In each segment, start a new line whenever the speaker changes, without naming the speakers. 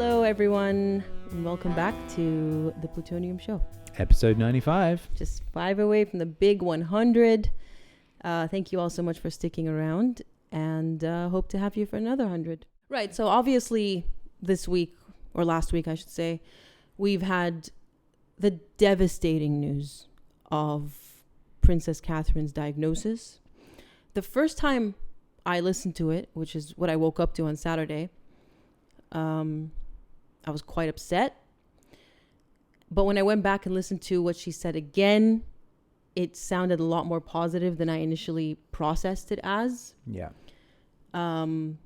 Hello, everyone, and welcome back to the Plutonium Show.
Episode 95.
Just 5 away from the big 100. Thank you all so much for sticking around, and hope to have you for another 100. Right, so obviously this week, or last week I should say, we've had the devastating news of Princess Catherine's diagnosis. The first time I listened to it, which is what I woke up to on Saturday, I was quite upset. But when I went back and listened to what she said again, it sounded a lot more positive than I initially processed it as.
Yeah.
You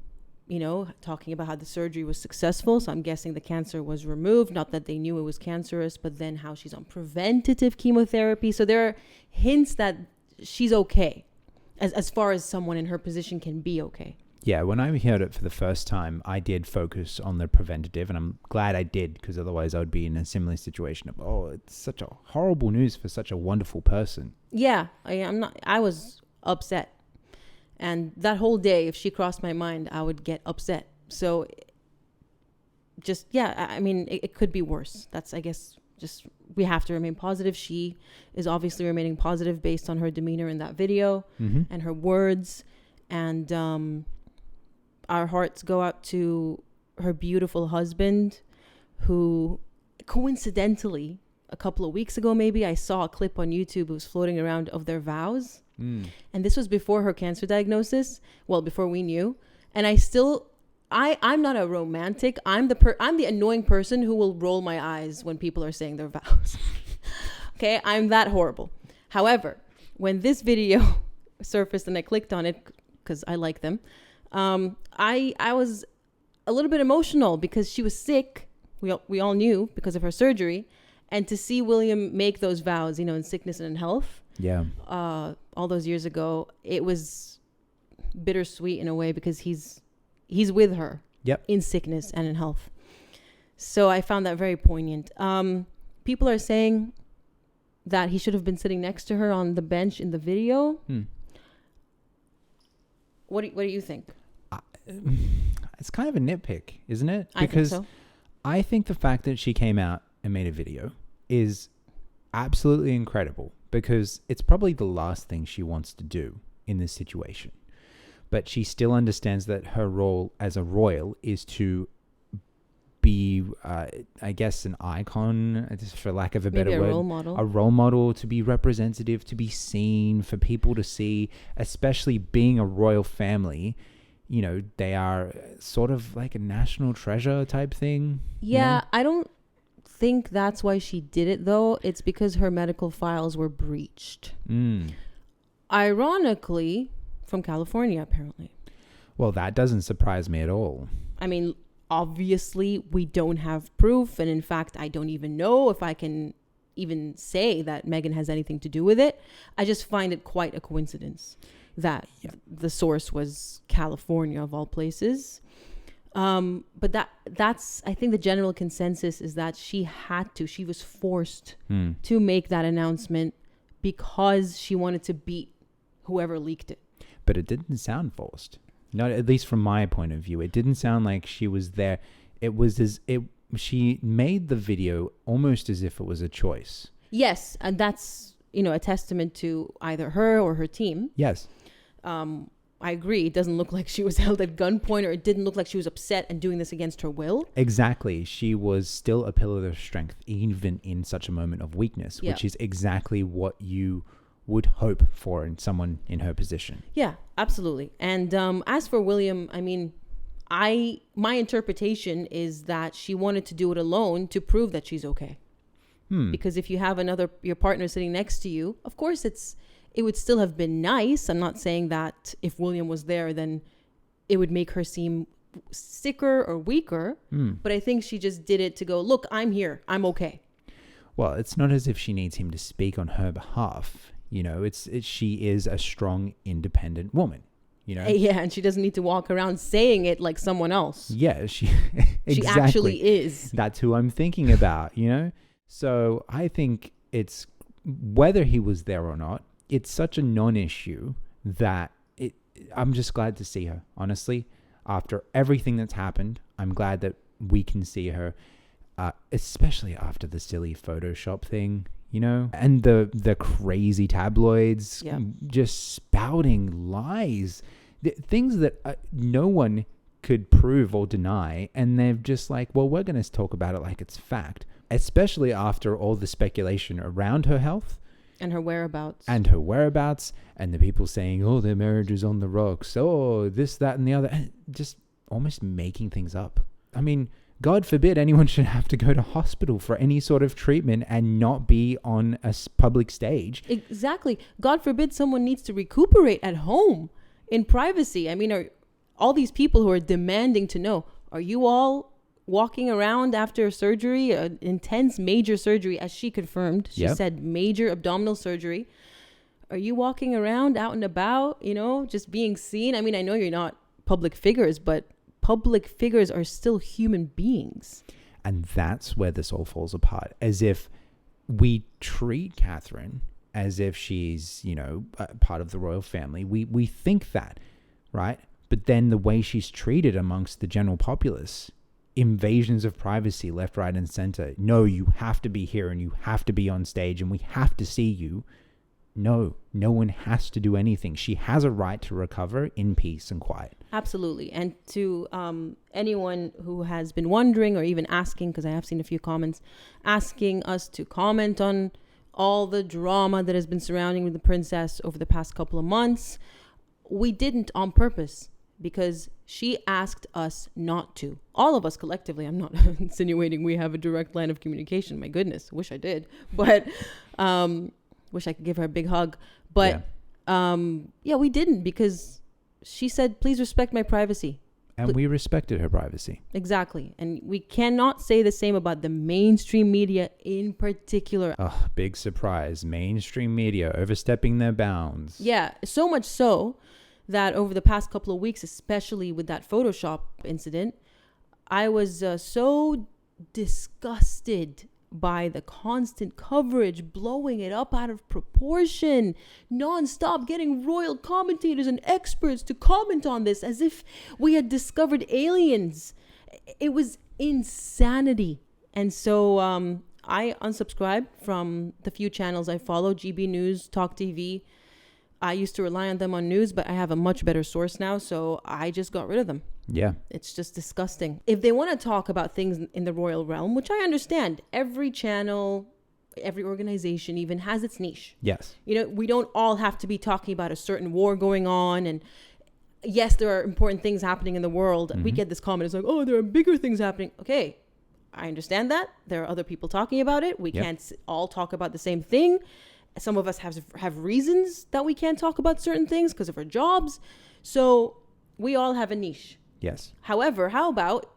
know, talking about how the surgery was successful. So I'm guessing the cancer was removed. Not that they knew it was cancerous, but then how she's on preventative chemotherapy. So there are hints that she's okay, as far as someone in her position can be okay.
Yeah, when I heard it for the first time, I did focus on the preventative, and I'm glad I did, because otherwise I would be in a similar situation of, oh, it's such a horrible news for such a wonderful person.
Yeah, I was upset. And that whole day, if she crossed my mind, I would get upset. So just, yeah, I mean, it could be worse. That's, I guess, just, we have to remain positive. She is obviously remaining positive based on her demeanor in that video and her words. And our hearts go out to her beautiful husband, who coincidentally, a couple of weeks ago, maybe, I saw a clip on YouTube. It was floating around of their vows. And this was before her cancer diagnosis. Well, before we knew. And I'm not a romantic. I'm the annoying person who will roll my eyes when people are saying their vows. Okay, I'm that horrible. However, when this video surfaced and I clicked on it because I like them, I was a little bit emotional because she was sick. We all knew because of her surgery, and to see William make those vows, you know, in sickness and in health.
Yeah.
All those years ago, it was bittersweet in a way because he's with her.
Yep.
In sickness and in health. So I found that very poignant. People are saying that he should have been sitting next to her on the bench in the video. What do you think?
It's kind of a nitpick, isn't it?
Because
I think the fact that she came out and made a video is absolutely incredible, because it's probably the last thing she wants to do in this situation. But she still understands that her role as a royal is to be, I guess, an icon, for lack of a better word. A role model, to be representative, to be seen, for people to see, especially being a royal family. You know, they are sort of like a national treasure type thing.
Yeah,
you know?
I don't think that's why she did it, though. It's because her medical files were breached. Ironically, from California, apparently.
Well, that doesn't surprise me at all.
I mean, obviously, we don't have proof. And in fact, I don't even know if I can even say that Meghan has anything to do with it. I just find it quite a coincidence that the source was California, of all places. But that's, I think the general consensus is that she was forced to make that announcement because she wanted to beat whoever leaked it.
But it didn't sound forced. Not, at least from my point of view. It didn't sound like she was there. It was she made the video almost as if it was a choice.
Yes, and that's, you know, a testament to either her or her team.
Yes.
I agree. It doesn't look like she was held at gunpoint, or it didn't look like she was upset and doing this against her will.
Exactly. She was still a pillar of strength, even in such a moment of weakness, which is exactly what you would hope for in someone in her position.
Yeah, absolutely. And as for William, I mean, my interpretation is that she wanted to do it alone to prove that she's okay. Because if you have your partner sitting next to you, of course it would still have been nice. I'm not saying that if William was there, then it would make her seem sicker or weaker. But I think she just did it to go, look, I'm here. I'm okay.
Well, it's not as if she needs him to speak on her behalf. You know, she is a strong, independent woman. You know?
Yeah, and she doesn't need to walk around saying it like someone else.
Yeah, she
actually is.
That's who I'm thinking about, you know? So I think it's, whether he was there or not, it's such a non-issue that I'm just glad to see her, honestly. After everything that's happened, I'm glad that we can see her, especially after the silly Photoshop thing, you know, and the crazy tabloids just spouting lies, things that no one could prove or deny. And they're just like, well, we're going to talk about it like it's fact, especially after all the speculation around her health.
And her whereabouts.
And the people saying, oh, their marriage is on the rocks. Oh, this, that, and the other. And just almost making things up. I mean, God forbid anyone should have to go to hospital for any sort of treatment and not be on a public stage.
Exactly. God forbid someone needs to recuperate at home in privacy. I mean, are all these people who are demanding to know, are you all walking around after surgery, an intense major surgery, as she confirmed? She said major abdominal surgery. Are you walking around out and about, you know, just being seen? I mean, I know you're not public figures, but public figures are still human beings.
And that's where this all falls apart. As if we treat Katherine as if she's, you know, part of the royal family. We think that, right? But then the way she's treated amongst the general populace, invasions of privacy left, right, and center. No, you have to be here and you have to be on stage and we have to see you. No one has to do anything. She has a right to recover in peace and quiet.
Absolutely. And to anyone who has been wondering or even asking, because I have seen a few comments, asking us to comment on all the drama that has been surrounding the princess over the past couple of months, we didn't on purpose. Because she asked us not to. All of us collectively. I'm not insinuating we have a direct line of communication. My goodness, wish I did. But wish I could give her a big hug. But we didn't, because she said, please respect my privacy.
And we respected her privacy.
Exactly. And we cannot say the same about the mainstream media in particular.
Oh, big surprise. Mainstream media overstepping their bounds.
Yeah, so much so that over the past couple of weeks, especially with that Photoshop incident, I was so disgusted by the constant coverage, blowing it up out of proportion, nonstop, getting royal commentators and experts to comment on this as if we had discovered aliens. It was insanity. And so I unsubscribed from the few channels I follow, GB News, Talk TV. I used to rely on them on news, but I have a much better source now, so I just got rid of them.
Yeah.
It's just disgusting. If they want to talk about things in the royal realm, which I understand, every channel, every organization even has its niche.
Yes.
You know, we don't all have to be talking about a certain war going on. And yes, there are important things happening in the world. Mm-hmm. We get this comment. It's like, oh, there are bigger things happening. Okay, I understand that. There are other people talking about it. We can't all talk about the same thing. Some of us have reasons that we can't talk about certain things because of our jobs. So we all have a niche.
Yes.
However, how about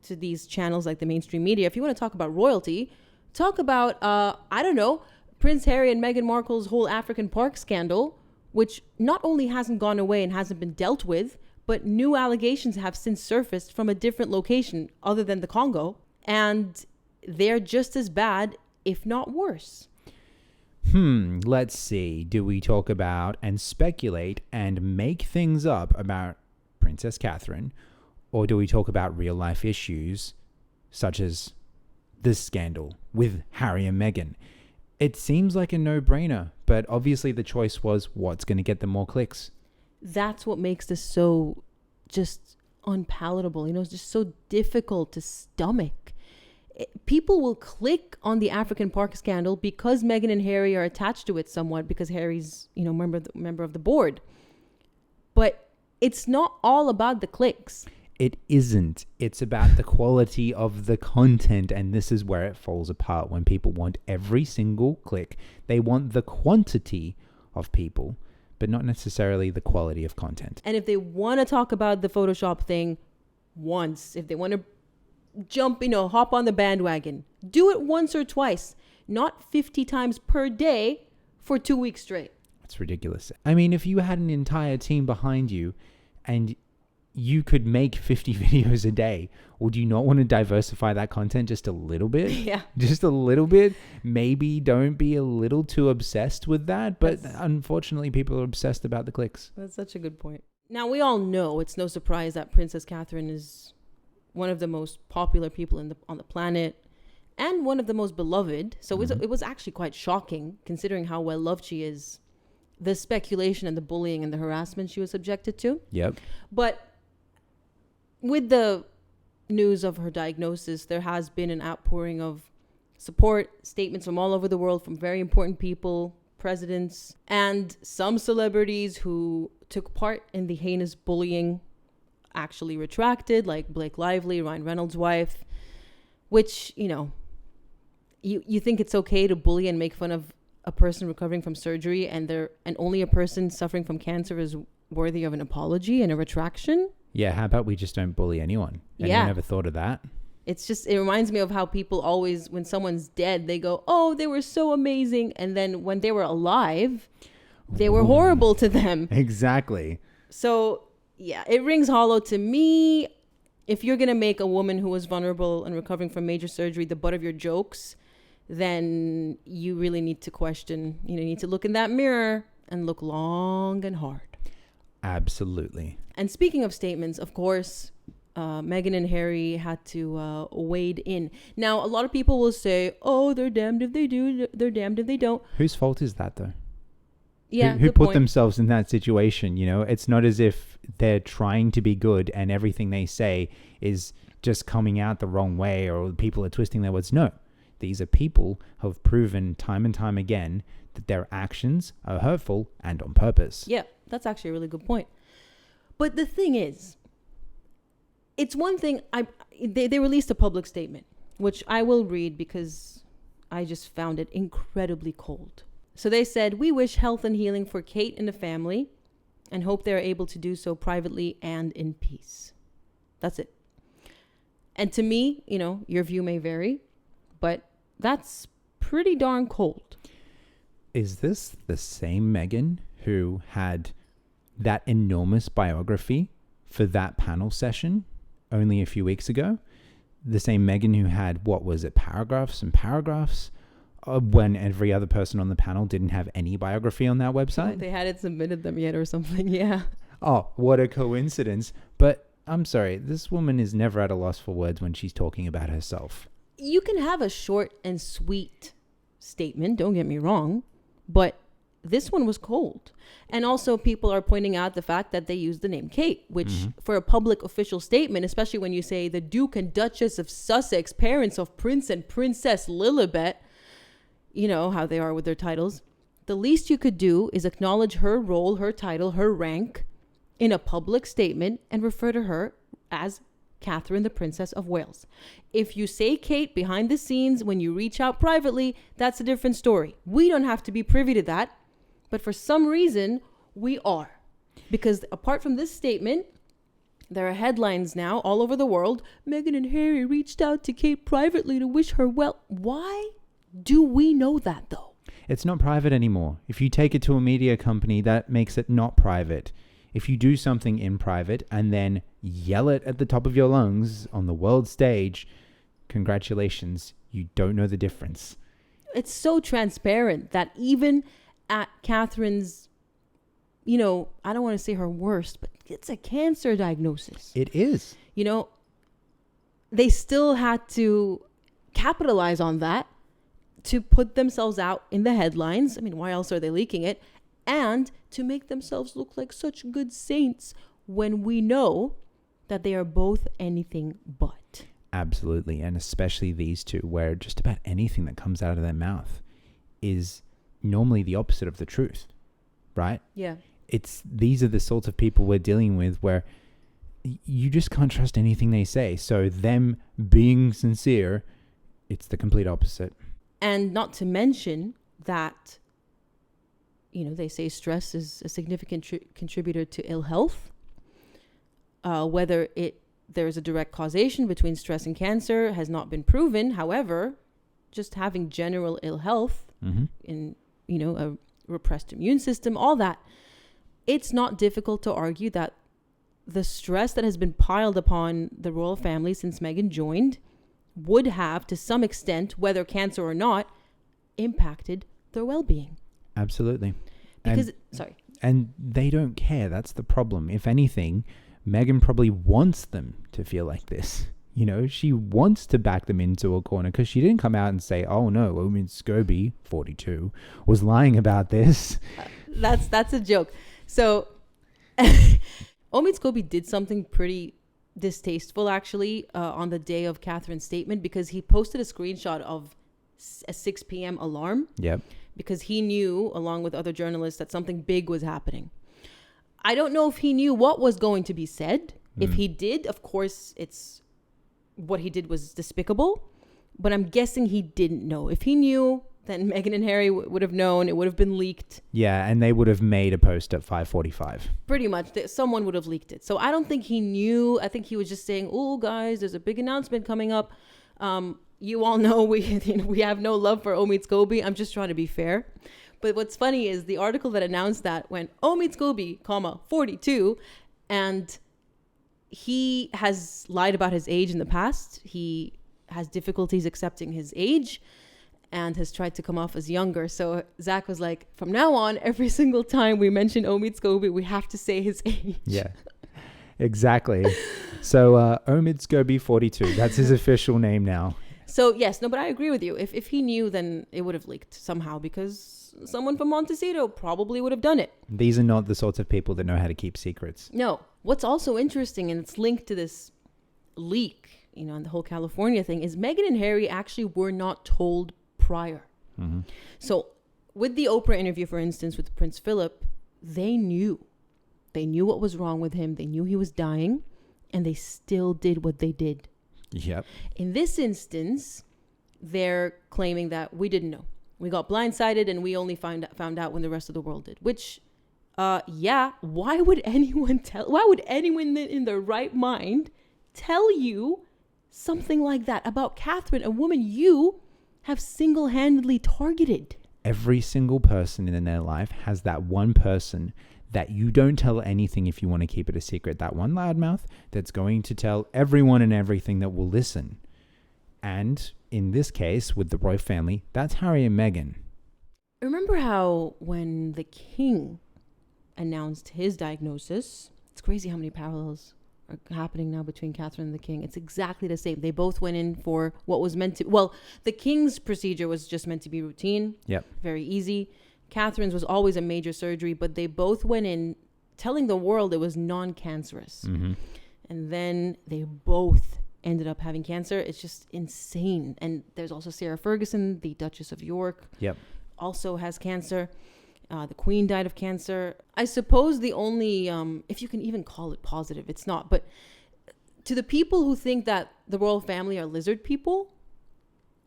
to these channels like the mainstream media, if you want to talk about royalty, talk about, I don't know, Prince Harry and Meghan Markle's whole African park scandal, which not only hasn't gone away and hasn't been dealt with, but new allegations have since surfaced from a different location other than the Congo. And they're just as bad, if not worse.
Let's see. Do we talk about and speculate and make things up about Princess Katherine, or do we talk about real life issues such as this scandal with Harry and Meghan? It seems like a no-brainer, but obviously the choice was what's going to get them more clicks.
That's what makes this so just unpalatable. You know, it's just so difficult to stomach. People will click on the African park scandal because Meghan and Harry are attached to it somewhat, because Harry's, you know, member of the board. But it's not all about the clicks.
It isn't. It's about the quality of the content, and this is where it falls apart when people want every single click. They want the quantity of people, but not necessarily the quality of content.
And if they want to talk about the Photoshop thing once, if they want to jump, hop on the bandwagon, do it once or twice, not 50 times per day for 2 weeks straight.
It's ridiculous. I mean, if you had an entire team behind you and you could make 50 videos a day, would you not want to diversify that content just a little bit?
Yeah.
Just a little bit. Maybe don't be a little too obsessed with that. But unfortunately, people are obsessed about the clicks.
That's such a good point. Now, we all know it's no surprise that Princess Katherine is one of the most popular people on the planet, and one of the most beloved. So it was actually quite shocking, considering how well loved she is. The speculation and the bullying and the harassment she was subjected to.
Yep.
But with the news of her diagnosis, there has been an outpouring of support, statements from all over the world, from very important people, presidents, and some celebrities who took part in the heinous bullying actually retracted, like Blake Lively, Ryan Reynolds' wife, which, you think it's okay to bully and make fun of a person recovering from surgery, and only a person suffering from cancer is worthy of an apology and a retraction.
Yeah, how about we just don't bully anyone? Anyone ever thought of that?
It reminds me of how people always, when someone's dead, they go, oh, they were so amazing. And then when they were alive, they were horrible to them.
Exactly.
So, yeah, it rings hollow to me. If you're going to make a woman who was vulnerable and recovering from major surgery the butt of your jokes, then you really need to question, you need to look in that mirror and look long and hard.
Absolutely.
And speaking of statements, of course, Meghan and Harry had to wade in. Now, a lot of people will say, oh, they're damned if they do, they're damned if they don't.
Whose fault is that, though?
Yeah,
who put themselves in that situation? It's not as if they're trying to be good and everything they say is just coming out the wrong way, or people are twisting their words. No. These are people who have proven time and time again that their actions are hurtful and on purpose.
Yeah, that's actually a really good point. But the thing is, it's one thing, they released a public statement, which I will read because I just found it incredibly cold. So they said, we wish health and healing for Kate and the family and hope they're able to do so privately and in peace. That's it. And to me, your view may vary, but that's pretty darn cold.
Is this the same Meghan who had that enormous biography for that panel session only a few weeks ago? The same Meghan who had, paragraphs and paragraphs when every other person on the panel didn't have any biography on that website?
They hadn't submitted them yet or something, yeah.
Oh, what a coincidence. But I'm sorry, this woman is never at a loss for words when she's talking about herself.
You can have a short and sweet statement, don't get me wrong, but this one was cold. And also people are pointing out the fact that they used the name Kate, which for a public official statement, especially when you say the Duke and Duchess of Sussex, parents of Prince and Princess Lilibet, how they are with their titles, the least you could do is acknowledge her role, her title, her rank in a public statement and refer to her as Katherine, the Princess of Wales. If you say Kate behind the scenes when you reach out privately, that's a different story. We don't have to be privy to that. But for some reason, we are. Because apart from this statement, there are headlines now all over the world. Meghan and Harry reached out to Kate privately to wish her well. Why do we know that, though?
It's not private anymore. If you take it to a media company, that makes it not private. If you do something in private and then yell it at the top of your lungs on the world stage, congratulations, you don't know the difference.
It's so transparent that even at Catherine's, I don't want to say her worst, but it's a cancer diagnosis.
It is.
They still had to capitalize on that to put themselves out in the headlines. I mean, why else are they leaking it? And to make themselves look like such good saints when we know that they are both anything but.
Absolutely. And especially these two, where just about anything that comes out of their mouth is normally the opposite of the truth, right?
Yeah.
These are the sorts of people we're dealing with where you just can't trust anything they say. So them being sincere, it's the complete opposite.
And not to mention that, they say stress is a significant contributor to ill health. Whether there's a direct causation between stress and cancer has not been proven. However, just having general ill health in, a repressed immune system, all that, it's not difficult to argue that the stress that has been piled upon the royal family since Meghan joined would have, to some extent, whether cancer or not, impacted their well-being.
Absolutely.
Because,
And they don't care. That's the problem. If anything, Meghan probably wants them to feel like this. You know, she wants to back them into a corner because she didn't come out and say, oh no, Omid Scobie, 42, was lying about this.
That's a joke. So Omid Scobie did something pretty distasteful, actually, on the day of Katherine's statement, because he posted a screenshot of a 6 p.m. alarm.
Yep.
Because he knew, along with other journalists, that something big was happening. I don't know if he knew what was going to be said. If he did, of course, what he did was despicable. But I'm guessing he didn't know. If he knew, then Meghan and Harry would have known. It would have been leaked.
Yeah, and they would have made a post at 5:45.
Pretty much. Someone would have leaked it. So I don't think he knew. I think he was just saying, oh, guys, there's a big announcement coming up. You all know we have no love for Omid Scobie. I'm just trying to be fair. But what's funny is the article that announced that went Omid Scobie, 42, and he has lied about his age in the past. He has difficulties accepting his age and has tried to come off as younger. So Zach was like, from now on, every single time we mention Omid Scobie, we have to say his age.
Yeah, exactly. So Omid Scobie, 42. That's his official name now.
So yes, no, but I agree with you. If he knew, then it would have leaked somehow, because someone from Montecito probably would have done it.
These are not the sorts of people that know how to keep secrets.
No. What's also interesting, and it's linked to this leak, and the whole California thing, is Meghan and Harry actually were not told prior.
Mm-hmm.
So with the Oprah interview, for instance, with Prince Philip, they knew. They knew what was wrong with him. They knew he was dying, and they still did what they did.
Yep.
In this instance, they're claiming that we didn't know. We got blindsided, and we only found out when the rest of the world did. Which, why would anyone in their right mind tell you something like that about Katherine, a woman you have single-handedly targeted?
Every single person in their life has that one person that you don't tell anything if you want to keep it a secret. That one loudmouth that's going to tell everyone and everything that will listen. And in this case, with the royal family, that's Harry and Meghan.
Remember how when the king announced his diagnosis, it's crazy how many parallels are happening now between Katherine and the king. It's exactly the same. They both went in for what was meant to... Well, the king's procedure was just meant to be routine.
Yep.
Very easy. Katherine's was always a major surgery, but they both went in telling the world it was non-cancerous.
Mm-hmm.
And then they both ended up having cancer. It's just insane. And there's also Sarah Ferguson, the Duchess of York.
Yep.
Also has cancer. The Queen died of cancer. I suppose the only, if you can even call it positive, it's not. But to the people who think that the royal family are lizard people,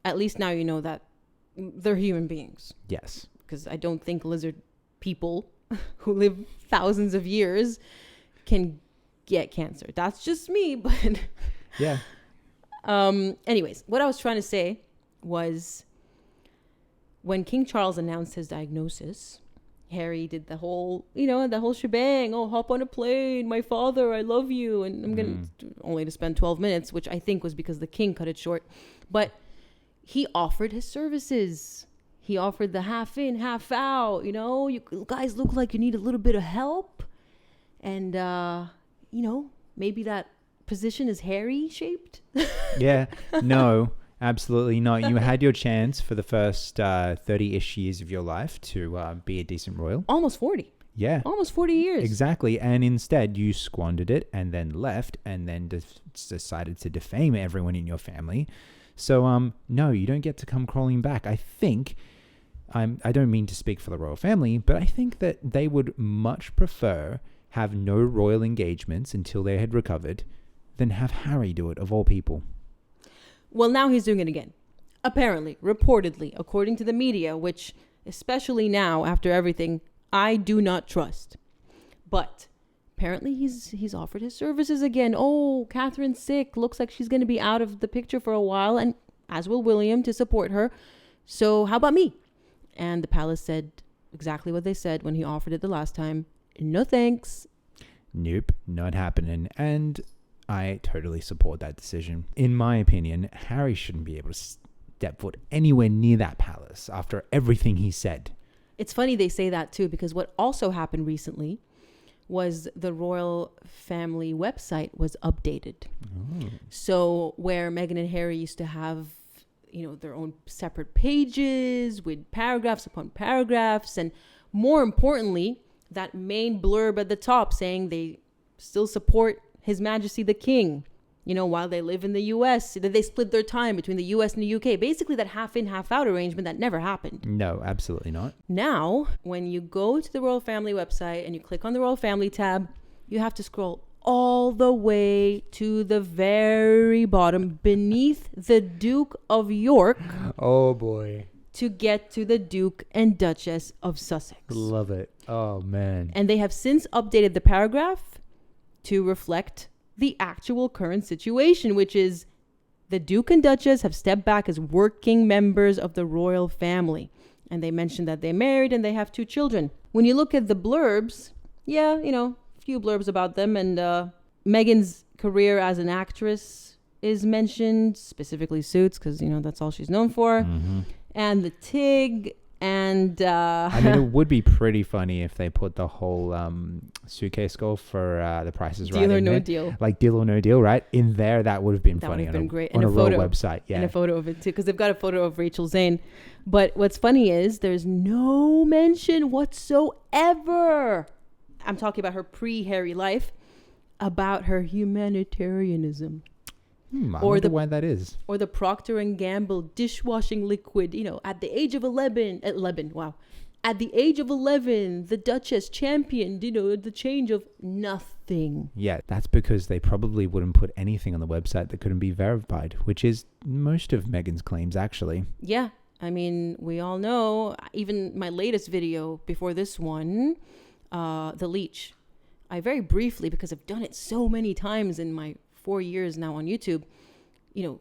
at least now you know that they're human beings.
Yes.
Because I don't think lizard people who live thousands of years can get cancer. That's just me, but...
Yeah.
Anyways, what I was trying to say was when King Charles announced his diagnosis, Harry did the whole shebang. Oh, hop on a plane. My father, I love you. And I'm going to only to spend 12 minutes, which I think was because the king cut it short. But he offered his services. He offered the half in, half out. You guys look like you need a little bit of help. And, maybe that position is hairy shaped.
Yeah. No, absolutely not. You had your chance for the first 30-ish years of your life to be a decent royal.
Almost 40.
Yeah.
Almost 40 years.
Exactly. And instead you squandered it and then left and then decided to defame everyone in your family. So, no, you don't get to come crawling back. I think... I don't mean to speak for the royal family, but I think that they would much prefer have no royal engagements until they had recovered than have Harry do it, of all people.
Well, now he's doing it again. Apparently, reportedly, according to the media, which, especially now after everything, I do not trust. But apparently he's offered his services again. Oh, Catherine's sick. Looks like she's going to be out of the picture for a while, and as will William to support her. So how about me? And the palace said exactly what they said when he offered it the last time. No thanks.
Nope, not happening. And I totally support that decision. In my opinion, Harry shouldn't be able to step foot anywhere near that palace after everything he said.
It's funny they say that too, because what also happened recently was the royal family website was updated.
Oh.
So where Meghan and Harry used to have, their own separate pages with paragraphs upon paragraphs, and more importantly, that main blurb at the top saying they still support His Majesty the King, while they live in the U.S., that they split their time between the U.S. and the U.K. Basically, that half in, half out arrangement that never happened.
No, absolutely not.
Now, when you go to the royal family website and you click on the royal family tab, you have to scroll all the way to the very bottom beneath the Duke of York.
Oh, boy.
To get to the Duke and Duchess of Sussex.
Love it. Oh, man.
And they have since updated the paragraph to reflect the actual current situation, which is the Duke and Duchess have stepped back as working members of the royal family. And they mentioned that they're married and they have 2 children. When you look at the blurbs, a few blurbs about them. And Meghan's career as an actress is mentioned, specifically Suits, because, that's all she's known for.
Mm-hmm.
And the TIG. And
I mean, it would be pretty funny if they put the whole suitcase goal for The Price is Right.
Deal or No Deal.
Like Deal or No Deal, right? In there, that would have been
That
funny.
would have been great.
On a royal website, yeah.
And a photo of it too, because they've got a photo of Rachel Zane. But what's funny is there's no mention whatsoever. I'm talking about her pre-Harry life, about her humanitarianism.
I wonder why that is.
Or the Procter & Gamble dishwashing liquid, at the age of 11, wow. At the age of 11, the Duchess championed, the change of nothing.
Yeah, that's because they probably wouldn't put anything on the website that couldn't be verified, which is most of Meghan's claims, actually.
Yeah. I mean, we all know, even my latest video before this one, The Leech, I very briefly, because I've done it so many times in my 4 years now on YouTube,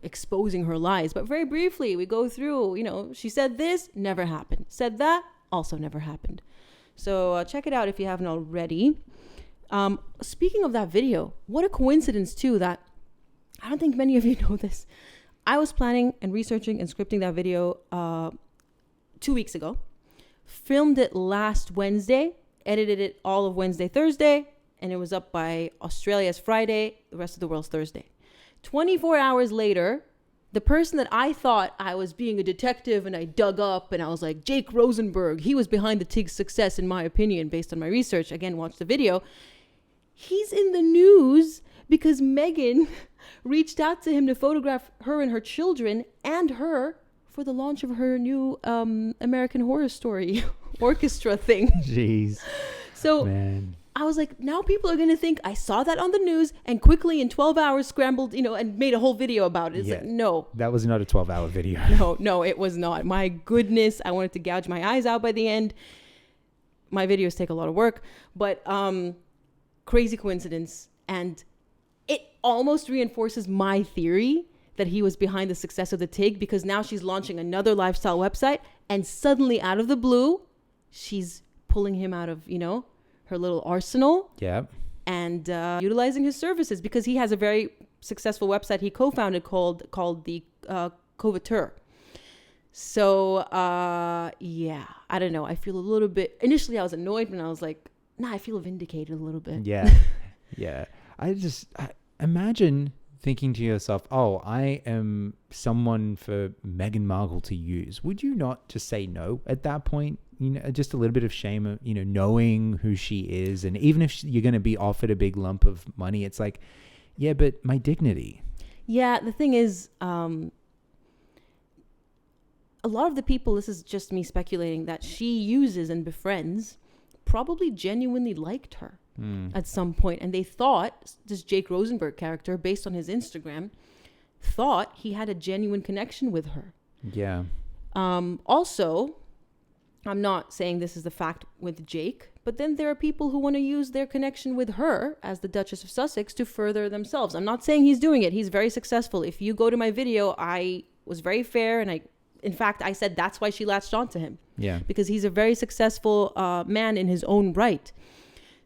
exposing her lies. But very briefly, we go through, she said this, never happened. Said that, also never happened. So check it out if you haven't already. Speaking of that video, what a coincidence too that I don't think many of you know this. I was planning and researching and scripting that video 2 weeks ago. Filmed it last Wednesday, edited it all of Wednesday, Thursday, and it was up by Australia's Friday, the rest of the world's Thursday. 24 hours later, the person that I thought I was being a detective and I dug up and I was like, Jake Rosenberg, he was behind the TIG's success in my opinion, based on my research. Again, watch the video. He's in the news because Meghan reached out to him to photograph her and her children and her for the launch of her new American Horror Story orchestra thing.
Jeez.
So
man.
I was like, now people are going to think I saw that on the news and quickly in 12 hours scrambled, and made a whole video about it. It's like, no.
That was not a 12-hour video.
No, it was not. My goodness. I wanted to gouge my eyes out by the end. My videos take a lot of work, but crazy coincidence. And it almost reinforces my theory that he was behind the success of the TIG, because now she's launching another lifestyle website and suddenly out of the blue, she's pulling him out of, her little arsenal.
Yeah.
And utilizing his services, because he has a very successful website he co-founded called the Coveteur. So, yeah, I don't know. I feel a little bit, initially I was annoyed, and I was like, I feel vindicated a little bit.
Yeah. Yeah. I imagine thinking to yourself, oh, I am someone for Meghan Markle to use. Would you not just say no at that point? Just a little bit of shame of, knowing who she is. And even if you're going to be offered a big lump of money, it's like, yeah, but my dignity.
Yeah, the thing is, a lot of the people, this is just me speculating, that she uses and befriends probably genuinely liked her at some point. And they thought, this Jake Rosenberg character, based on his Instagram, thought he had a genuine connection with her.
Yeah.
Also, I'm not saying this is the fact with Jake, but then there are people who want to use their connection with her as the Duchess of Sussex to further themselves. I'm not saying he's doing it. He's very successful. If you go to my video, I was very fair, and in fact, I said that's why she latched onto him.
Yeah. Because
he's a very successful man in his own right.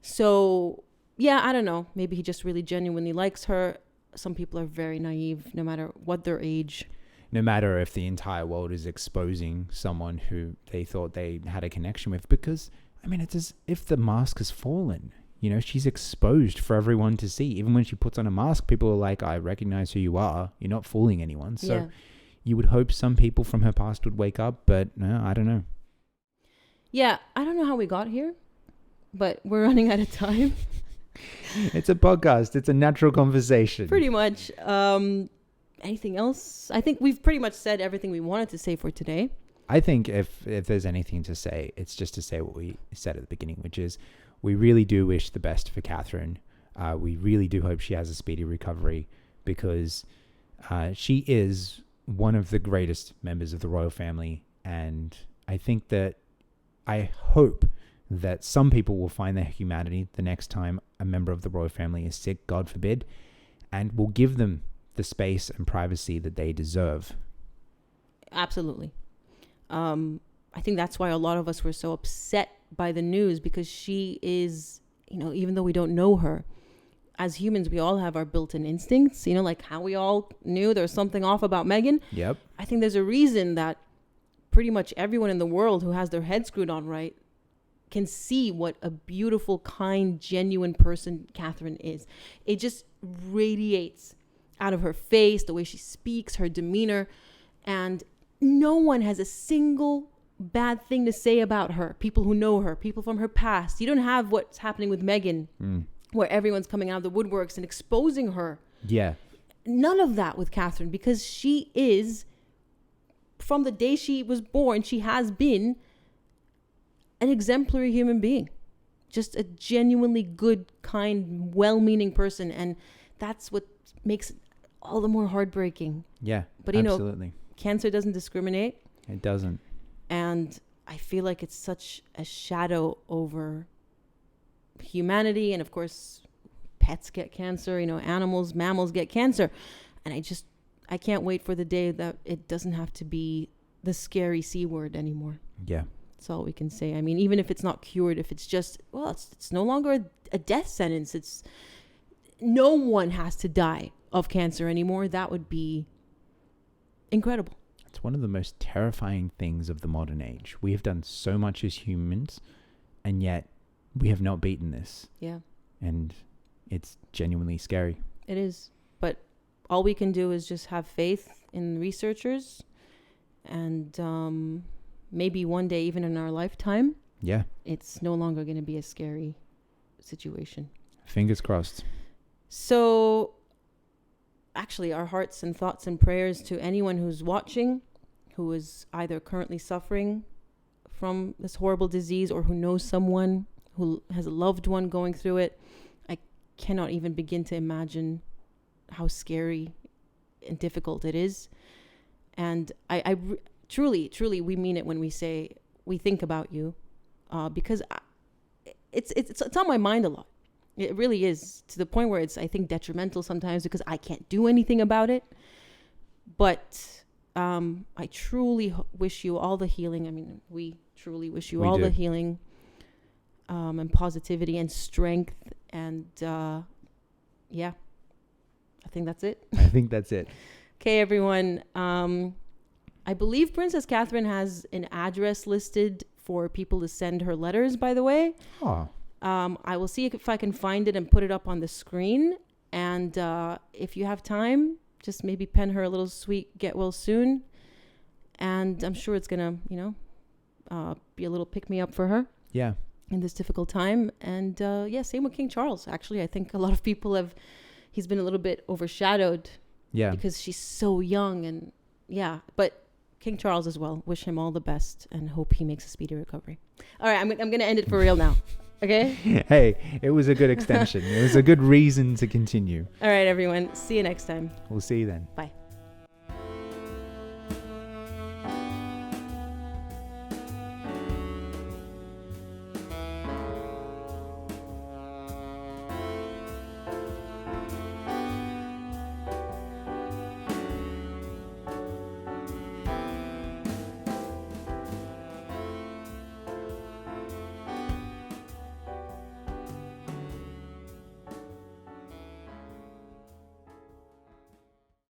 So, yeah, I don't know. Maybe he just really genuinely likes her. Some people are very naive, no matter what their age.
No matter if the entire world is exposing someone who they thought they had a connection with. Because, I mean, it's as if the mask has fallen. You know, she's exposed for everyone to see. Even when she puts on a mask, people are like, I recognize who you are. You're not fooling anyone. So you would hope some people from her past would wake up, but no, I don't know.
Yeah, I don't know how we got here, but we're running out of time.
It's a podcast. It's a natural conversation.
Pretty much. Anything else? I think we've pretty much said everything we wanted to say for today.
I think if there's anything to say, it's just to say what we said at the beginning, which is we really do wish the best for Katherine. We really do hope she has a speedy recovery, because she is one of the greatest members of the royal family. And I hope that some people will find their humanity the next time a member of the royal family is sick, God forbid, and will give them the space and privacy that they deserve.
Absolutely. I think that's why a lot of us were so upset by the news, because she is, you know, even though we don't know her, as humans, we all have our built-in instincts, you know, like how we all knew there was something off about Meghan.
Yep.
I think there's a reason that pretty much everyone in the world who has their head screwed on right can see what a beautiful, kind, genuine person Katherine is. It just radiates out of her face, the way she speaks, her demeanor, and no one has a single bad thing to say about her. People who know her, people from her past. You don't have what's happening with Meghan, where everyone's coming out of the woodworks and exposing her.
Yeah.
None of that with Katherine, because she is, from the day she was born, she has been an exemplary human being. Just a genuinely good, kind, well-meaning person. And that's what makes it all the more heartbreaking.
Yeah,
but
absolutely.
You know, cancer doesn't discriminate.
It doesn't.
And I feel like it's such a shadow over humanity. And of course, pets get cancer, you know, animals, mammals get cancer. And I can't wait for the day that it doesn't have to be the scary C word anymore.
Yeah.
That's all we can say. I mean, even if it's not cured, if it's just, well, it's no longer a death sentence. It's no one has to die of cancer anymore. That would be incredible.
It's one of the most terrifying things of the modern age. We have done so much as humans, and yet we have not beaten this.
Yeah.
And it's genuinely scary.
It is. But all we can do is just have faith in researchers, and maybe one day, even in our lifetime, it's no longer going to be a scary situation.
Fingers crossed.
So actually, our hearts and thoughts and prayers to anyone who's watching, who is either currently suffering from this horrible disease or who knows someone who has a loved one going through it. I cannot even begin to imagine how scary and difficult it is. And I truly, we mean it when we say we think about you, because it's on my mind a lot. It really is, to the point where it's, I think, detrimental sometimes because I can't do anything about it. But I truly wish you all the healing. I mean, we truly wish you all the healing and positivity and strength. And yeah, I think that's it.
I think that's it.
Okay, everyone. I believe Princess Katherine has an address listed for people to send her letters, by the way.
Oh.
I will see if I can find it and put it up on the screen. And if you have time, just maybe pen her a little sweet get well soon. And I'm sure it's going to, be a little pick-me-up for her.
Yeah.
In this difficult time. And same with King Charles. Actually, I think a lot of people he's been a little bit overshadowed.
Yeah.
Because she's so young. And yeah, but King Charles as well. Wish him all the best and hope he makes a speedy recovery. All right, I'm going to end it for real now. Okay?
Hey, it was a good extension. It was a good reason to continue.
All right, everyone. See you next time.
We'll see you then.
Bye.